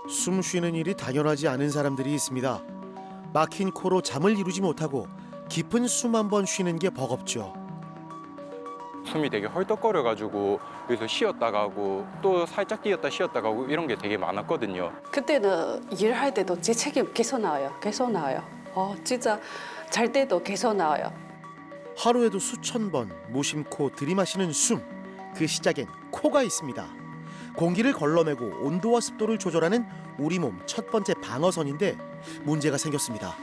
숨 쉬는 일이 당연하지 않은 사람들이 있습니다. 막힌 코로 잠을 이루지 못하고 깊은 숨 한 번 쉬는 게 버겁죠. 숨이 되게 헐떡거려가지고 여기서 쉬었다 가고 또 살짝 뛰었다 쉬었다 가고 이런 게 되게 많았거든요. 그때는 일할 때도 재채기 계속 나와요. 진짜 잘 때도 계속 나와요. 하루에도 수천 번 무심코 들이마시는 숨. 그 시작엔 코가 있습니다. 공기를 걸러내고 온도와 습도를 조절하는 우리 몸 첫 번째 방어선인데 문제가 생겼습니다.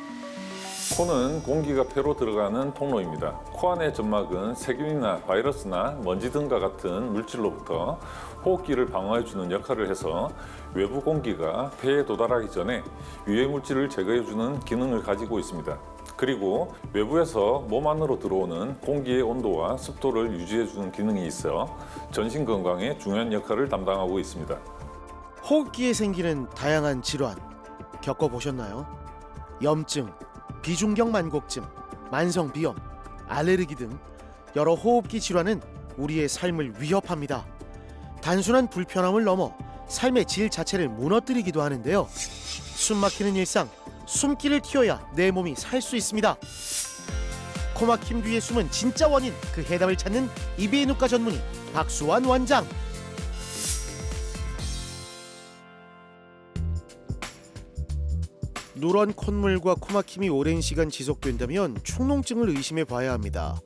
코는 공기가 폐로 들어가는 통로입니다. 코 안의 점막은 세균이나 바이러스나 먼지 등과 같은 물질로부터 호흡기를 방어해주는 역할을 해서 외부 공기가 폐에 도달하기 전에 유해 물질을 제거해주는 기능을 가지고 있습니다. 그리고 외부에서 몸 안으로 들어오는 공기의 온도와 습도를 유지해주는 기능이 있어 전신 건강에 중요한 역할을 담당하고 있습니다. 호흡기에 생기는 다양한 질환 겪어보셨나요? 염증, 비중격 만곡증, 만성 비염, 알레르기 등 여러 호흡기 질환은 우리의 삶을 위협합니다. 단순한 불편함을 넘어 삶의 질 자체를 무너뜨리기도 하는데요. 숨 막히는 일상, 숨기를 틔워야 내 몸이 살 수 있습니다. 코막힘 뒤의 숨은 진짜 원인, 그 해답을 찾는 이비인후과 전문의 박수환 원장. 누런 콧물과 코막힘이 오랜 시간 지속된다면 축농증을 의심해 봐야 합니다.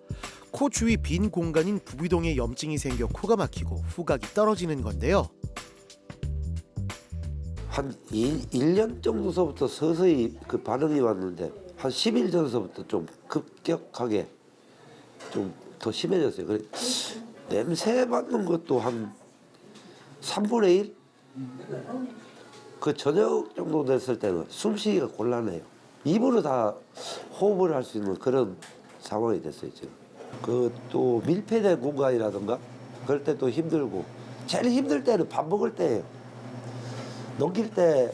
코 주위 빈 공간인 부비동에 염증이 생겨 코가 막히고 후각이 떨어지는 건데요. 한 1년 정도서부터 서서히 그 반응이 왔는데 한 10일 전서부터 좀 급격하게 좀 더 심해졌어요. 그래, 냄새 맡는 것도 한 3분의 1? 그 저녁 정도 됐을 때는 숨쉬기가 곤란해요. 입으로 다 호흡을 할 수 있는 그런 상황이 됐어요, 지금. 그 또 밀폐된 공간이라든가 그럴 때 또 힘들고 제일 힘들 때는 밥 먹을 때예요. 넘길 때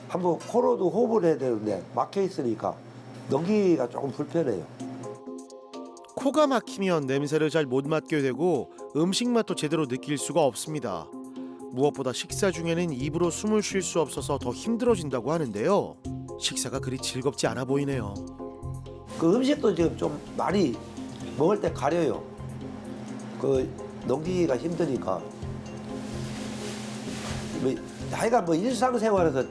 한번 코로도 호흡을 해야 되는데 막혀 있으니까 넘기기가 조금 불편해요. 코가 막히면 냄새를 잘 못 맡게 되고 음식 맛도 제대로 느낄 수가 없습니다. 무엇보다 식사 중에는 입으로 숨을 쉴 수 없어서 더 힘들어진다고 하는데요. 식사가 그리 즐겁지 않아 보이네요. 그 음식도 지금 좀 많이 먹을 때 가려요. 그 넘기기가 힘드니까. 하여간 뭐 일상생활에서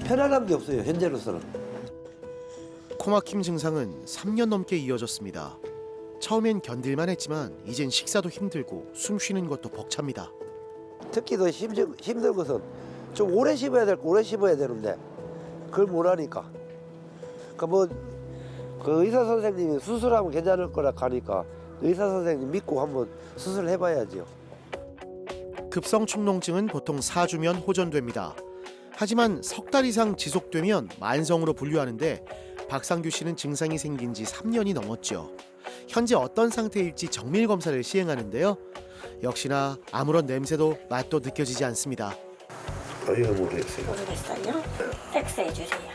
편안한 게 없어요, 현재로서는. 코막힘 증상은 3년 넘게 이어졌습니다. 처음엔 견딜만 했지만 이젠 식사도 힘들고 숨 쉬는 것도 벅찹니다. 특히 더 힘든 것은 좀 오래 씹어야 되는데 그걸 못 하니까. 그 의사 선생님이 수술하면 괜찮을 거라 하니까 의사 선생님 믿고 한번 수술해봐야죠. 급성 축농증은 보통 4주면 호전됩니다. 하지만 석 달 이상 지속되면 만성으로 분류하는데 박상규 씨는 증상이 생긴 지 3년이 넘었죠. 현재 어떤 상태일지 정밀 검사를 시행하는데요. 역시나 아무런 냄새도 맛도 느껴지지 않습니다. 아이고 모르겠어요. 모르겠어요? 팩스해 주세요.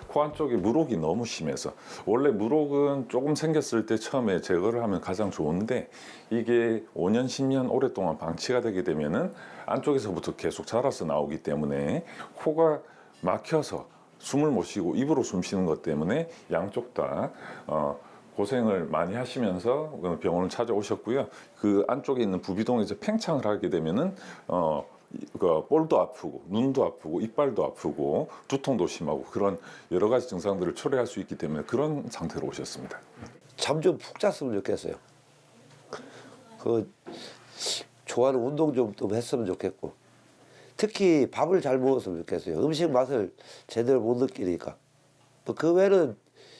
코 안쪽에 물혹이 너무 심해서 원래 물혹은 조금 생겼을 때 처음에 제거를 하면 가장 좋은데 이게 5년, 10년 오랫동안 방치가 되게 되면은 안쪽에서부터 계속 자라서 나오기 때문에 코가 막혀서 숨을 못 쉬고 입으로 숨 쉬는 것 때문에 양쪽 다 고생을 많이 하시면서 병원을 찾아오셨고요. 그 안쪽에 있는 부비동에서 팽창을 하게 되면은 그 볼도 아프고 눈도 아프고 이빨도 아프고 두통도 심하고 그런 여러 가지 증상들을 초래할 수 있기 때문에 그런 상태로 오셨습니다. 잠 좀 푹 잤으면 좋겠어요. 그 좋아하는 운동 좀 했으면 좋겠고 특히 밥을 잘 먹었으면 좋겠어요. 음식 맛을 제대로 못 느끼니까. 그 외에는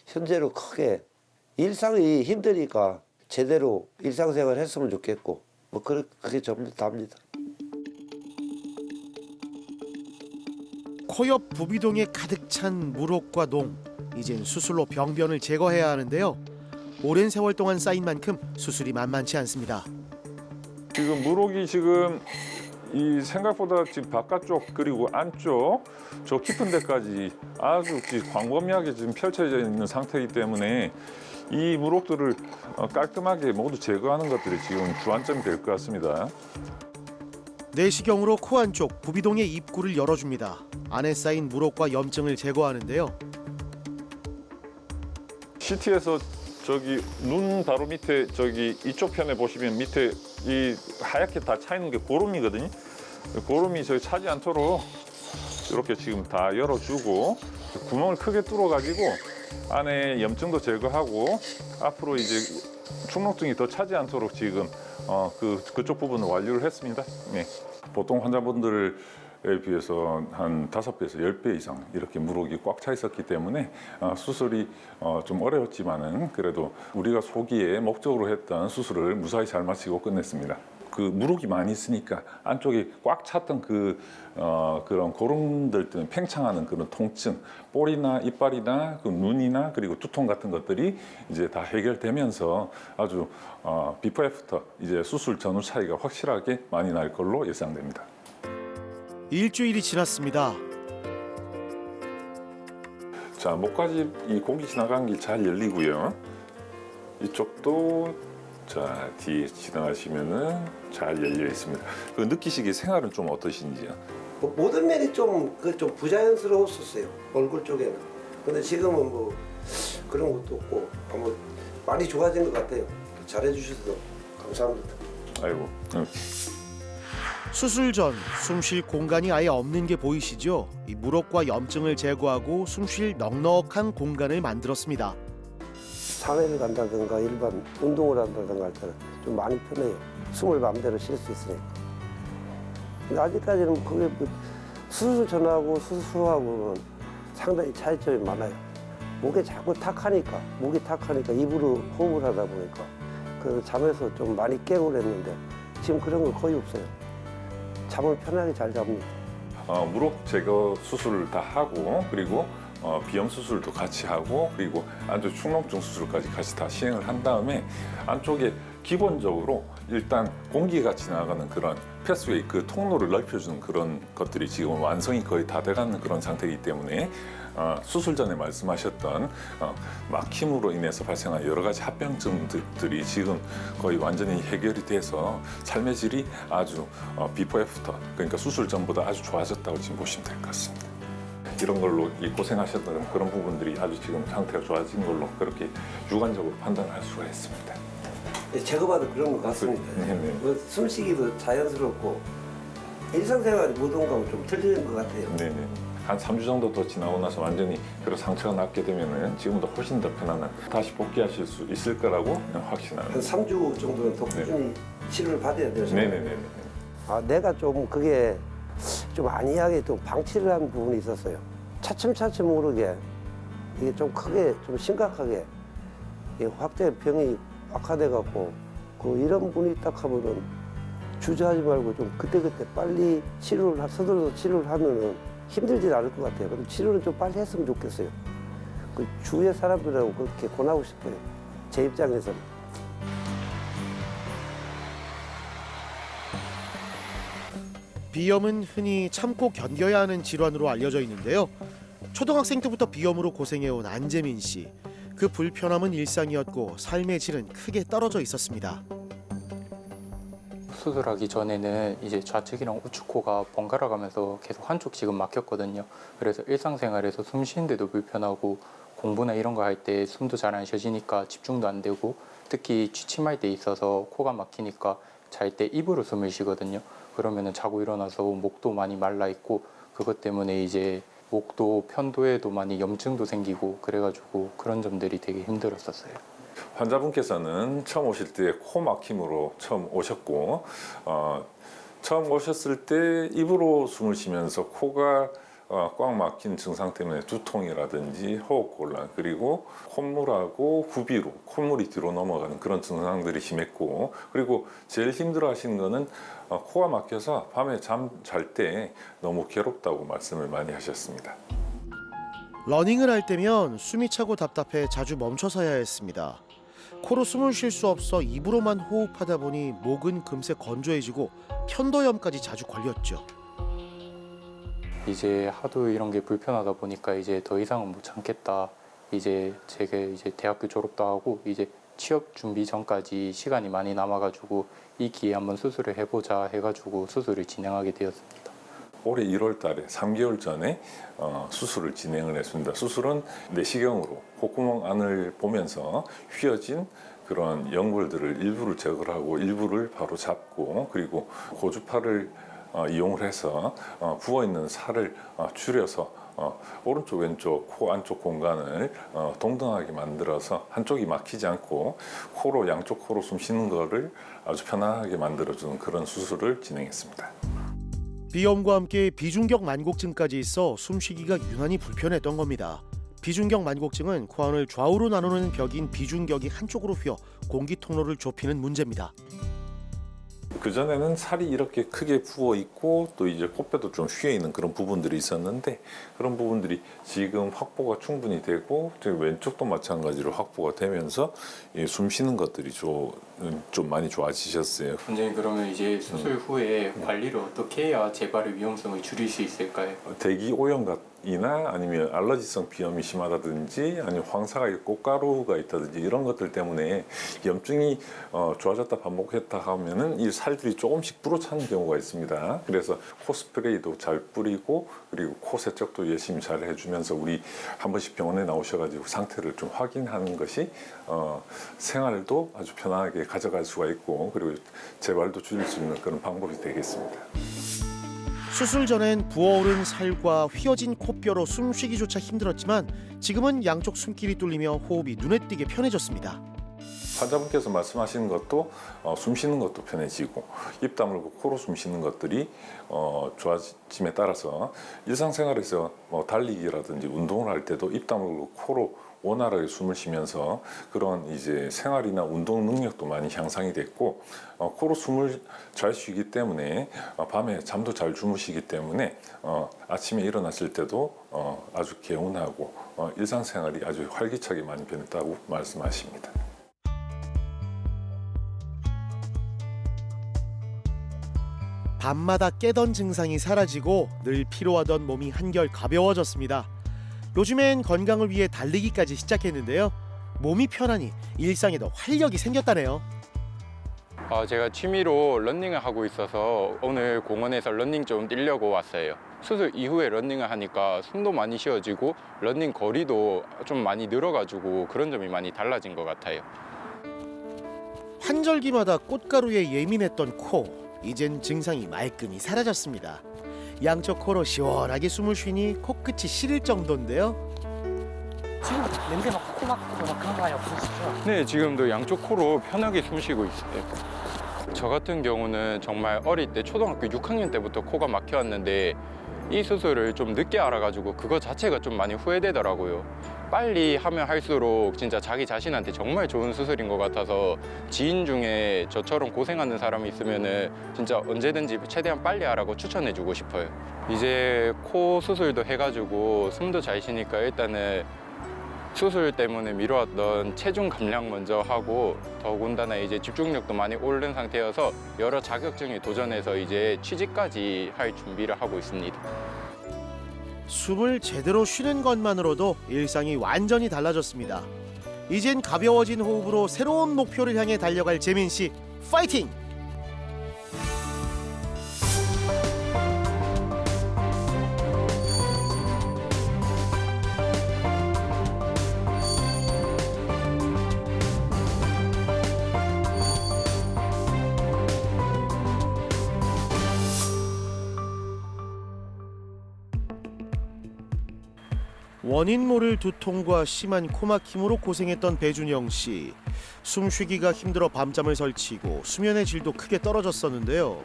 현재로 크게 일상이 힘드니까 제대로 일상생활 했으면 좋겠고 그게 전부 다입니다. 코 옆 부비동에 가득 찬 물혹과 농. 이젠 수술로 병변을 제거해야 하는데요. 오랜 세월 동안 쌓인 만큼 수술이 만만치 않습니다. 지금 물혹이 지금 이 생각보다 지금 바깥쪽 그리고 안쪽 저 깊은 데까지 아주 광범위하게 지금 펼쳐져 있는 상태이기 때문에 이 물옥들을 깔끔하게 모두 제거하는 것들이 지금 주안점이 될 것 같습니다. 내시경으로 코 안쪽 부비동의 입구를 열어줍니다. 안에 쌓인 물옥과 염증을 제거하는데요. CT에서 저기 눈 바로 밑에 저기 이쪽 편에 보시면 밑에 이 하얗게 다 차 있는 게 고름이거든요. 고름이 저기 차지 않도록 이렇게 지금 다 열어주고 구멍을 크게 뚫어가지고 안에 염증도 제거하고 앞으로 이제 축농증이 더 차지 않도록 지금 그쪽 부분을 완료를 했습니다. 네. 보통 환자분들에 비해서 한 5배에서 10배 이상 이렇게 물옥이 꽉 차 있었기 때문에 수술이 좀 어려웠지만은 그래도 우리가 소기에 목적으로 했던 수술을 무사히 잘 마치고 끝냈습니다. 그 물옥이 많이 있으니까 안쪽에 꽉 찼던 그런 고름들 때문에 팽창하는 그런 통증, 볼이나 이빨이나 그 눈이나 그리고 두통 같은 것들이 이제 다 해결되면서 아주 비포 애프터 이제 수술 전후 차이가 확실하게 많이 날 걸로 예상됩니다. 일주일이 지났습니다. 자, 목까지 이 공기 지나간 길 잘 열리고요. 이쪽도 자 뒤에 지나가시면은 잘 열려 있습니다. 그 느끼시기 생활은 좀 어떠신지요? 모든 면이 좀 부자연스러웠었어요. 얼굴 쪽에는. 근데 지금은 뭐 그런 것도 없고 뭐 많이 좋아진 것 같아요. 잘해주셔서 감사합니다. 아이고. 수술 전 숨 쉴 공간이 아예 없는 게 보이시죠? 이 물옥과 염증을 제거하고 숨 쉴 넉넉한 공간을 만들었습니다. 산에를 간다든가 일반 운동을 한다든가 할 때는 좀 많이 편해요. 숨을 마음대로 쉴 수 있으니까. 근데 아직까지는 그게 뭐 수술 전하고 수술 후하고는 상당히 차이점이 많아요. 목이 탁하니까 입으로 호흡을 하다 보니까 그 잠에서 좀 많이 깨고 그랬는데 지금 그런 거 거의 없어요. 잠을 편하게 잘 잡니다. 물옥 제거 수술을 다 하고 그리고 비염 수술도 같이 하고 그리고 안쪽 축농증 수술까지 같이 다 시행을 한 다음에 안쪽에 기본적으로 일단 공기가 지나가는 그런 패스웨이 그 통로를 넓혀주는 그런 것들이 지금 완성이 거의 다 돼가는 그런 상태이기 때문에 수술 전에 말씀하셨던 막힘으로 인해서 발생한 여러 가지 합병증들이 지금 거의 완전히 해결이 돼서 삶의 질이 아주 비포 애프터 그러니까 수술 전보다 아주 좋아졌다고 지금 보시면 될 것 같습니다. 이런 걸로 이 고생하셨던 그런 부분들이 아주 지금 상태가 좋아진 걸로 그렇게 주관적으로 판단할 수가 있습니다. 제가 봐도 그런 것 같습니다. 네네. 뭐 숨쉬기도 자연스럽고 일상생활 모든거하고 좀 틀리는 것 같아요. 네네. 한 3주 정도 더 지나고 나서 완전히 그런 상처가 낫게 되면은 지금보다 훨씬 더 편안한 다시 복귀하실 수 있을 거라고 확신합니다. 한 3주 정도는 더 꾸준히 치료를 받아야 되죠. 네네네. 내가 좀 그게 좀 안이하게 좀 방치를 한 부분이 있었어요. 차츰차츰 모르게 이게 좀 크게 좀 심각하게 확대 병이 악화돼 갖고 이런 분이 딱 하면은 주저하지 말고 좀 그때그때 빨리 서둘러서 치료를 하면은 힘들진 않을 것 같아요. 그럼 치료를 좀 빨리 했으면 좋겠어요. 그 주위의 사람들하고 그렇게 권하고 싶어요. 제 입장에서는. 비염은 흔히 참고 견뎌야 하는 질환으로 알려져 있는데요. 초등학생 때부터 비염으로 고생해온 안재민 씨. 그 불편함은 일상이었고 삶의 질은 크게 떨어져 있었습니다. 수술하기 전에는 이제 좌측이랑 우측코가 번갈아 가면서 계속 한쪽 지금 막혔거든요. 그래서 일상생활에서 숨 쉬는데도 불편하고 공부나 이런 거 할 때 숨도 잘 안 쉬어지니까 집중도 안 되고 특히 취침할 때 있어서 코가 막히니까 잘 때 입으로 숨을 쉬거든요. 그러면은 자고 일어나서 목도 많이 말라 있고 그것 때문에 이제 목도 편도에도 많이 염증도 생기고 그래가지고 그런 점들이 되게 힘들었었어요. 환자분께서는 처음 오실 때 코 막힘으로 처음 오셨고 처음 오셨을 때 입으로 숨을 쉬면서 코가 꽉 막힌 증상 때문에 두통이라든지 호흡곤란 그리고 콧물하고 구비로 콧물이 뒤로 넘어가는 그런 증상들이 심했고 그리고 제일 힘들어 하시는 거는 코가 막혀서 밤에 잠 잘 때 너무 괴롭다고 말씀을 많이 하셨습니다. 러닝을 할 때면 숨이 차고 답답해 자주 멈춰서야 했습니다. 코로 숨을 쉴 수 없어 입으로만 호흡하다 보니 목은 금세 건조해지고 편도염까지 자주 걸렸죠. 이제 하도 이런 게 불편하다 보니까 이제 더 이상은 못 참겠다. 이제 제가 이제 대학교 졸업도 하고 이제 취업 준비 전까지 시간이 많이 남아가지고 이 기회에 한번 수술을 해보자 해가지고 수술을 진행하게 되었습니다. 올해 1월 달에 3개월 전에 수술을 진행을 했습니다. 수술은 내시경으로 콧구멍 안을 보면서 휘어진 그런 연골들을 일부를 제거를 하고 일부를 바로 잡고 그리고 고주파를 이용을 해서 부어있는 살을 줄여서 오른쪽 왼쪽 코 안쪽 공간을 동등하게 만들어서 한쪽이 막히지 않고 코로 양쪽 코로 숨 쉬는 거를 아주 편안하게 만들어주는 그런 수술을 진행했습니다. 비염과 함께 비중격 만곡증까지 있어 숨쉬기가 유난히 불편했던 겁니다. 비중격 만곡증은 코안을 좌우로 나누는 벽인 비중격이 한쪽으로 휘어 공기 통로를 좁히는 문제입니다. 그전에는 살이 이렇게 크게 부어 있고 또 이제 코뼈도 좀 휘어 있는 그런 부분들이 있었는데 그런 부분들이 지금 확보가 충분히 되고 왼쪽도 마찬가지로 확보가 되면서 숨 쉬는 것들이 좀 많이 좋아지셨어요. 원장님 그러면 이제 수술 후에 관리를 어떻게 해야 재발의 위험성을 줄일 수 있을까요? 대기 오염이나 아니면 알러지성 비염이 심하다든지 아니면 황사가 있고 꽃가루가 있다든지 이런 것들 때문에 염증이 좋아졌다 반복했다 하면은 이 살들이 조금씩 불어차는 경우가 있습니다. 그래서 코 스프레이도 잘 뿌리고 그리고 코 세척도 열심히 잘 해주면서 우리 한 번씩 병원에 나오셔가지고 상태를 좀 확인하는 것이 생활도 아주 편안하게 가져갈 수가 있고 그리고 재발도 줄일 수 있는 그런 방법이 되겠습니다. 수술 전엔 부어오른 살과 휘어진 코뼈로 숨쉬기조차 힘들었지만 지금은 양쪽 숨길이 뚫리며 호흡이 눈에 띄게 편해졌습니다. 환자분께서 말씀하시는 것도 숨 쉬는 것도 편해지고 입 다물고 코로 숨 쉬는 것들이 좋아짐에 따라서 일상생활에서 달리기라든지 운동을 할 때도 입 다물고 코로 원활하게 숨을 쉬면서 그런 이제 생활이나 운동 능력도 많이 향상이 됐고 코로 숨을 잘 쉬기 때문에 밤에 잠도 잘 주무시기 때문에 아침에 일어났을 때도 아주 개운하고 일상생활이 아주 활기차게 많이 변했다고 말씀하십니다. 밤마다 깨던 증상이 사라지고 늘 피로하던 몸이 한결 가벼워졌습니다. 요즘엔 건강을 위해 달리기까지 시작했는데요. 몸이 편하니 일상에도 활력이 생겼다네요. 제가 취미로 러닝을 하고 있어서 오늘 공원에서 러닝 좀 뛰려고 왔어요. 수술 이후에 러닝을 하니까 숨도 많이 쉬어지고 러닝 거리도 좀 많이 늘어가지고 그런 점이 많이 달라진 것 같아요. 환절기마다 꽃가루에 예민했던 코, 이젠 증상이 말끔히 사라졌습니다. 양쪽 코로 시원하게 숨을 쉬니 코끝이 시릴 정도인데요. 지금부터 냄새 맡고 코 막고 막 그런 거 아니야 보시죠? 네, 지금도 양쪽 코로 편하게 숨 쉬고 있어요. 저 같은 경우는 정말 어릴 때 초등학교 6학년 때부터 코가 막혀왔는데 이 수술을 좀 늦게 알아가지고 그거 자체가 좀 많이 후회되더라고요. 빨리 하면 할수록 진짜 자기 자신한테 정말 좋은 수술인 것 같아서 지인 중에 저처럼 고생하는 사람이 있으면은 진짜 언제든지 최대한 빨리 하라고 추천해주고 싶어요. 이제 코 수술도 해가지고 숨도 잘 쉬니까 일단은 수술 때문에 미뤄왔던 체중 감량 먼저 하고 더군다나 이제 집중력도 많이 오른 상태여서 여러 자격증에 도전해서 이제 취직까지 할 준비를 하고 있습니다. 숨을 제대로 쉬는 것만으로도 일상이 완전히 달라졌습니다. 이젠 가벼워진 호흡으로 새로운 목표를 향해 달려갈 재민 씨, 파이팅! 원인 모를 두통과 심한 코막힘으로 고생했던 배준영 씨. 숨쉬기가 힘들어 밤잠을 설치고 수면의 질도 크게 떨어졌었는데요.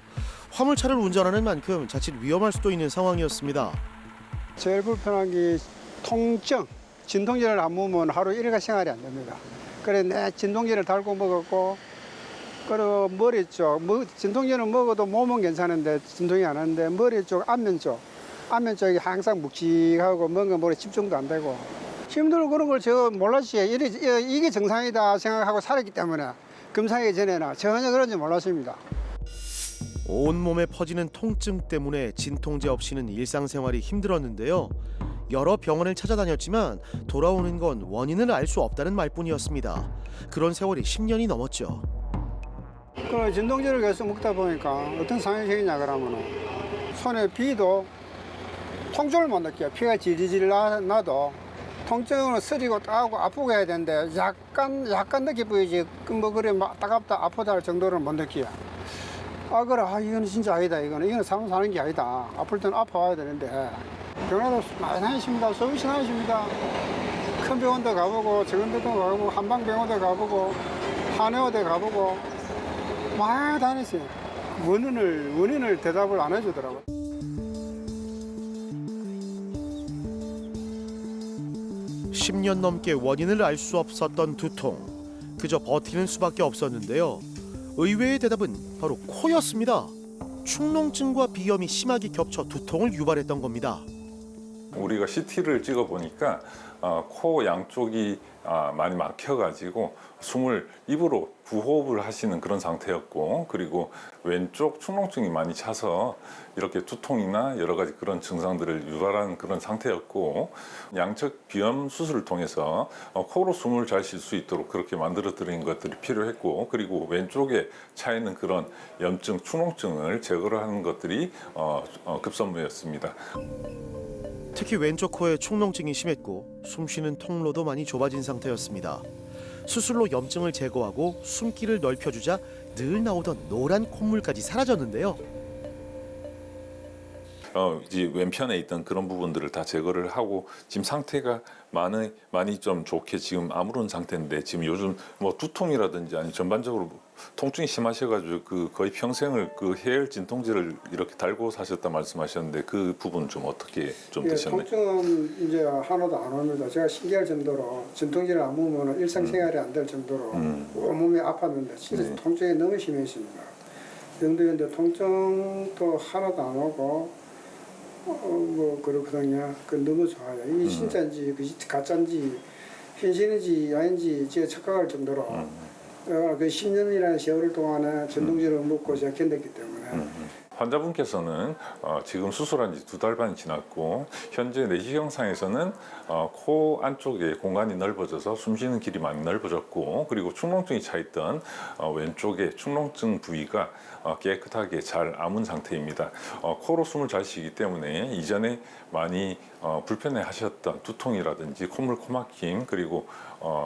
화물차를 운전하는 만큼 자칫 위험할 수도 있는 상황이었습니다. 제일 불편한 게 통증, 진통제를 안 먹으면 하루 일과 생활이 안 됩니다. 그래 내 진통제를 달고 먹었고 그리고 머리 쪽, 진통제는 먹어도 몸은 괜찮은데 진통이 안 하는데 머리 쪽, 안면 쪽이 항상 묵직하고 뭔가 머리 집중도 안 되고 힘들고 그런 걸 저 몰랐지. 이게 정상이다 생각하고 살았기 때문에 검사하기 전에는 전혀 그런지 몰랐습니다. 온몸에 퍼지는 통증 때문에 진통제 없이는 일상생활이 힘들었는데요. 여러 병원을 찾아다녔지만 돌아오는 건 원인을 알 수 없다는 말뿐이었습니다. 그런 세월이 10년이 넘었죠. 그 진통제를 계속 먹다 보니까 어떤 상황이 생기냐 그러면 손에 비도 통증을 못 느껴요. 피가 질질 나도 통증으로 쓰리고 따고 아프고 해야 되는데 약간 느껴 보이지 뭐 그래 막 따갑다 아프다 할 정도로는 못 느껴요. 그래 이거는 진짜 아니다. 이거는 사람 사는 게 아니다. 아플 때는 아파와야 되는데 병원도 많이 다니십니다. 서비스 다니십니다. 큰 병원도 가보고 정원대도 가보고 한방병원도 가보고 한의원도 가보고 많이 다녔어요. 원인을 대답을 안 해주더라고요. 10년 넘게 원인을 알 수 없었던 두통. 그저 버티는 수밖에 없었는데요. 의외의 대답은 바로 코였습니다. 축농증과 비염이 심하게 겹쳐 두통을 유발했던 겁니다. 우리가 CT를 찍어 보니까 코 양쪽이 많이 막혀가지고 숨을 입으로 부호흡을 하시는 그런 상태였고, 그리고 왼쪽 축농증이 많이 차서 이렇게 두통이나 여러 가지 그런 증상들을 유발하는 그런 상태였고, 양측 비염 수술을 통해서 코로 숨을 잘 쉴 수 있도록 그렇게 만들어 드린 것들이 필요했고, 그리고 왼쪽에 차 있는 그런 염증, 축농증을 제거를 하는 것들이 급선무였습니다. 특히 왼쪽 코에 축농증이 심했고 숨쉬는 통로도 많이 좁아진 상태였습니다. 수술로 염증을 제거하고 숨길을 넓혀주자 늘 나오던 노란 콧물까지 사라졌는데요. 이제 왼편에 있던 그런 부분들을 다 제거를 하고 지금 상태가 많이 좀 좋게 지금 아무런 상태인데, 지금 요즘 뭐 두통이라든지 아니 전반적으로 통증이 심하셔가지고 그 거의 평생을 그 해열 진통제를 이렇게 달고 사셨다 말씀하셨는데 그 부분 좀 어떻게 좀 되셨나요? 통증은 이제 하나도 안 옵니다. 제가 신기할 정도로 진통제를 안 먹으면 일상생활이 안 될 정도로 온몸이 아팠는데 진짜 네. 통증이 너무 심했습니다. 정도였는데 통증도 하나도 안 오고 뭐 그렇거든요. 그 너무 좋아요. 이게 진짜인지 가짜인지 현실인지 아닌지 제가 착각할 정도로 그 10년이라는 세월 동안에 진통제를 먹고 제가 견뎠기 때문에 환자분께서는 지금 수술한 지 2달 반이 지났고, 현재 내시경상에서는 코 안쪽에 공간이 넓어져서 숨쉬는 길이 많이 넓어졌고, 그리고 축농증이 차있던 왼쪽에 축농증 부위가 깨끗하게 잘 아문 상태입니다. 코로 숨을 잘 쉬기 때문에 이전에 많이 불편해 하셨던 두통이라든지 콧물 코막힘, 그리고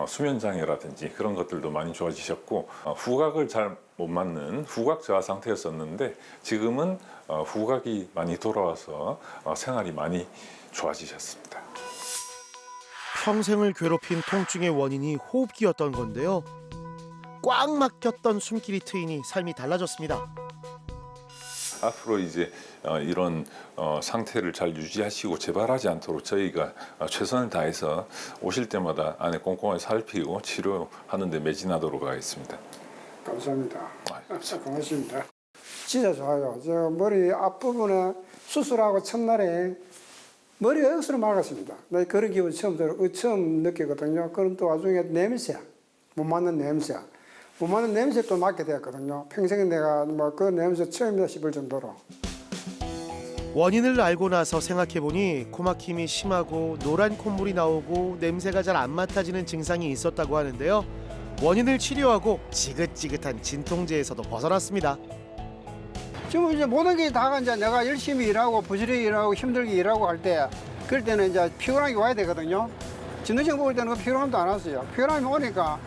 수면장애라든지 그런 것들도 많이 좋아지셨고, 후각을 잘 못 맞는 후각 저하 상태였었는데 지금은 후각이 많이 돌아와서 생활이 많이 좋아지셨습니다. 평생을 괴롭힌 통증의 원인이 호흡기였던 건데요. 꽉 막혔던 숨길이 트이니 삶이 달라졌습니다. 앞으로 이제 이런 상태를 잘 유지하시고 재발하지 않도록 저희가 최선을 다해서 오실 때마다 안에 꼼꼼하게 살피고 치료하는 데 매진하도록 하겠습니다. 감사합니다. 고맙습니다. 진짜 좋아요. 저 머리 앞부분에 수술하고 첫날에 머리가 억수로 맑았습니다. 나 그런 기분 처음 느끼거든요. 그럼 또 나중에 냄새, 못 맞는 냄새 또 맡게 되었거든요. 평생에 내가 뭐 그 냄새 처음이다 싶을 정도로. 원인을 알고 나서 생각해보니 코막힘이 심하고 노란 콧물이 나오고 냄새가 잘 안 맡아지는 증상이 있었다고 하는데요. 원인을 치료하고 지긋지긋한 진통제에서도 벗어났습니다. 지금 이제 모든 게 다가 이제 내가 열심히 일하고 부지런히 일하고 힘들게 일하고 할 때 그럴 때는 이제 피곤함이 와야 되거든요. 진통제 먹을 때는 그 피곤함도 안 왔어요. 피곤함이 오니까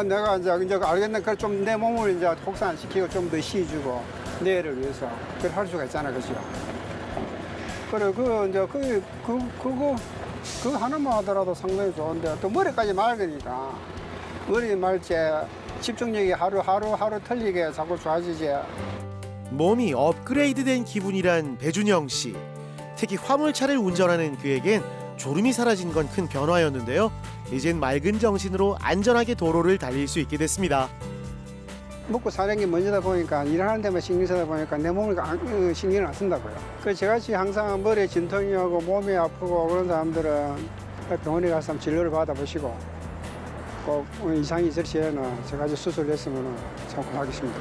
내가 이제 알겠네. 그 좀 내 몸을 이제 혹산시키고 좀 더 쉬어주고 내일을 위해서 그걸 할 수가 있잖아, 그죠? 그래 그거 하나만 하더라도 상당히 좋은데 또 머리까지 맑으니까. 머리 말지 집중력이 하루 틀리게 자꾸 좋아지지. 몸이 업그레이드된 기분이란 배준영 씨. 특히 화물차를 운전하는 그에겐 졸음이 사라진 건 큰 변화였는데요. 이젠 맑은 정신으로 안전하게 도로를 달릴 수 있게 됐습니다. 먹고 사는 게 먼저다 보니까 일하는 데만 신경 쓰다 보니까 내 몸을 신경을 안 쓴다고요. 그래서 저같이 항상 머리 진통이 오고 몸이 아프고 그런 사람들은 병원에 가서 한번 진료를 받아보시고 꼭 이상이 있을 시에는 제가 수술했으면 참 고맙겠습니다.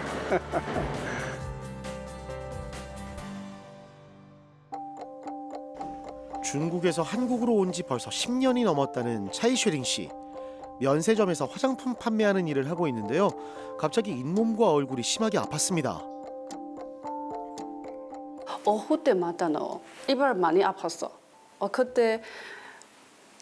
중국에서 한국으로 온 지 벌써 10년이 넘었다는 차이쉐링 씨. 면세점에서 화장품 판매하는 일을 하고 있는데요. 갑자기 잇몸과 얼굴이 심하게 아팠습니다. 오후 때마다는 이발 많이 아팠어. 그때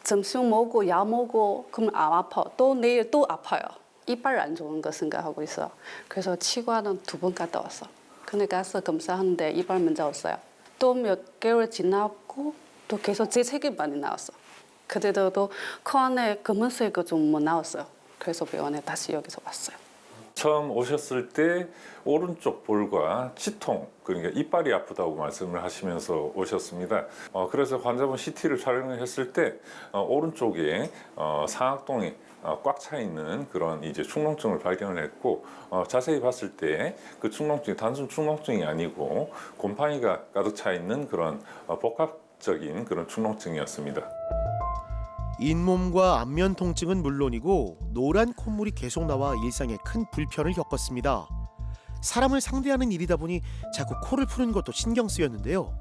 점심 먹고 약 먹고 그럼 안 아파. 또 내일 또 아파요. 이빨 안 좋은 거 생각하고 있어. 그래서 치과는 2번 갔다 왔어. 근데 가서 검사하는데 이빨 문제 없어요. 또 몇 개월 지나고 또 계속 재채기 많이 나왔어. 그때도 또 코 안에 검은색 거 좀 나왔어요. 그래서 병원에 다시 여기서 왔어요. 처음 오셨을 때 오른쪽 볼과 치통, 그러니까 이빨이 아프다고 말씀을 하시면서 오셨습니다. 그래서 환자분 CT를 촬영을 했을 때 오른쪽에 상악동에 꽉 차 있는 그런 이제 축농증을 발견을 했고, 자세히 봤을 때 그 축농증이 단순 축농증이 아니고 곰팡이가 가득 차 있는 그런 복합적인 그런 축농증이었습니다. 잇몸과 안면 통증은 물론이고 노란 콧물이 계속 나와 일상에 큰 불편을 겪었습니다. 사람을 상대하는 일이다 보니 자꾸 코를 푸는 것도 신경 쓰였는데요.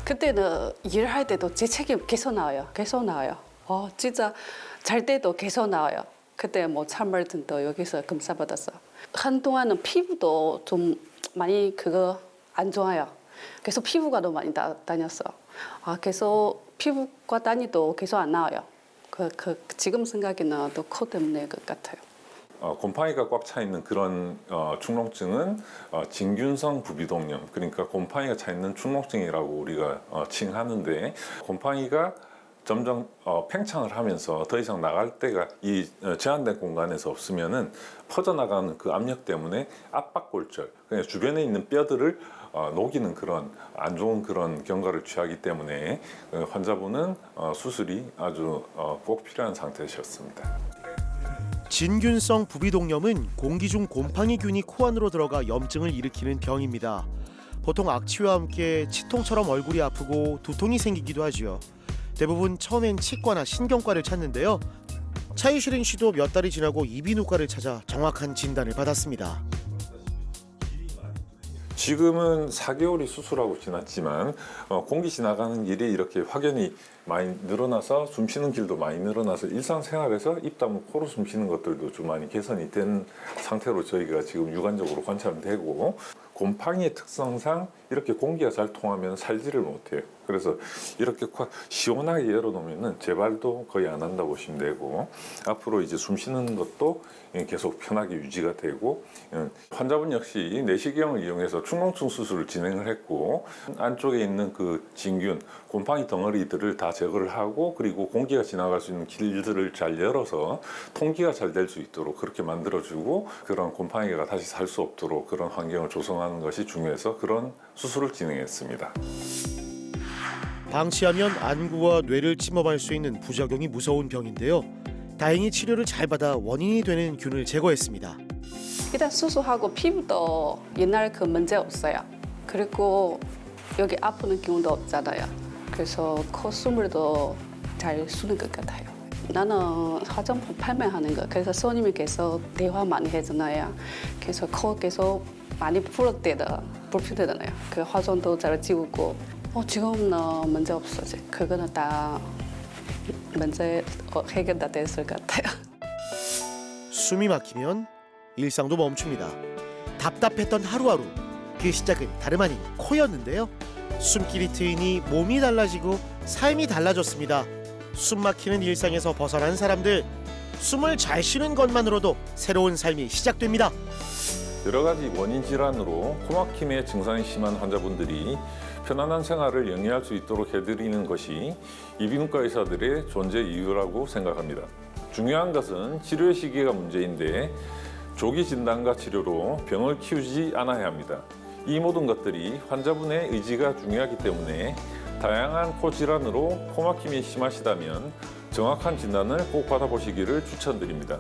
그때는 일할 때도 재채기 계속 나와요. 계속 나와요. 진짜 잘 때도 계속 나와요. 그때 뭐 참말든도 여기서 검사 받았어. 한동안은 피부도 좀 많이 그거 안 좋아요. 계속 피부과도 많이 다녔어. 계속 피부과 다니도 계속 안 나와요. 지금 생각에는 또 코 때문에 그 같아요. 곰팡이가 꽉 차 있는 그런 축농증은 진균성 부비동염, 그러니까 곰팡이가 차 있는 축농증이라고 우리가 칭하는데, 곰팡이가 점점 팽창을 하면서 더 이상 나갈 데가 이 제한된 공간에서 없으면은 퍼져나가는 그 압력 때문에 압박골절, 그냥 주변에 있는 뼈들을 녹이는 그런 안 좋은 그런 경과를 취하기 때문에 환자분은 수술이 아주 꼭 필요한 상태셨습니다. 진균성 부비동염은 공기 중 곰팡이균이 코 안으로 들어가 염증을 일으키는 병입니다. 보통 악취와 함께 치통처럼 얼굴이 아프고 두통이 생기기도 하지요. 대부분 처음엔 치과나 신경과를 찾는데요. 차이슈링 씨도 몇 달이 지나고 이비인후과를 찾아 정확한 진단을 받았습니다. 지금은 4개월이 수술하고 지났지만 공기 지나가는 길이 이렇게 확연히 많이 늘어나서 숨 쉬는 길도 많이 늘어나서 일상생활에서 입 다물고 코로 숨 쉬는 것들도 좀 많이 개선이 된 상태로 저희가 지금 육안적으로 관찰되고, 곰팡이의 특성상 이렇게 공기가 잘 통하면 살지를 못해요. 그래서 이렇게 시원하게 열어놓으면 재발도 거의 안 한다고 보시면 되고, 앞으로 이제 숨 쉬는 것도 계속 편하게 유지가 되고, 환자분 역시 내시경을 이용해서 축농증 수술을 진행을 했고, 안쪽에 있는 그 진균, 곰팡이 덩어리들을 다 제거를 하고, 그리고 공기가 지나갈 수 있는 길들을 잘 열어서 통기가 잘 될 수 있도록 그렇게 만들어주고, 그런 곰팡이가 다시 살 수 없도록 그런 환경을 조성하는 것이 중요해서 그런 수술을 진행했습니다. 방치하면 안구와 뇌를 침범할 수 있는 부작용이 무서운 병인데요. 다행히 치료를 잘 받아 원인이 되는 균을 제거했습니다. 일단 수술하고 피부도 옛날 그 문제 없어요. 그리고 여기 아프는 경우도 없잖아요. 그래서 콧수물도 잘 쓰는 것 같아요. 나는 화장품 판매하는 거, 그래서 손님이 계속 대화 많이 해주나요. 그래서 코 계속 많이 불편하잖아요. 그 화장도 잘 지우고. 지금은 문제 없어지. 그거는 다 문제 해결 다 됐을 것 같아요. 숨이 막히면 일상도 멈춥니다. 답답했던 하루하루, 그 시작은 다름 아닌 코였는데요. 숨길이 트이니 몸이 달라지고 삶이 달라졌습니다. 숨 막히는 일상에서 벗어난 사람들, 숨을 잘 쉬는 것만으로도 새로운 삶이 시작됩니다. 여러 가지 원인 질환으로 코막힘의 증상이 심한 환자분들이 편안한 생활을 영위할 수 있도록 해드리는 것이 이비인후과 의사들의 존재 이유라고 생각합니다. 중요한 것은 치료의 시기가 문제인데, 조기 진단과 치료로 병을 키우지 않아야 합니다. 이 모든 것들이 환자분의 의지가 중요하기 때문에 다양한 코 질환으로 코막힘이 심하시다면 정확한 진단을 꼭 받아보시기를 추천드립니다.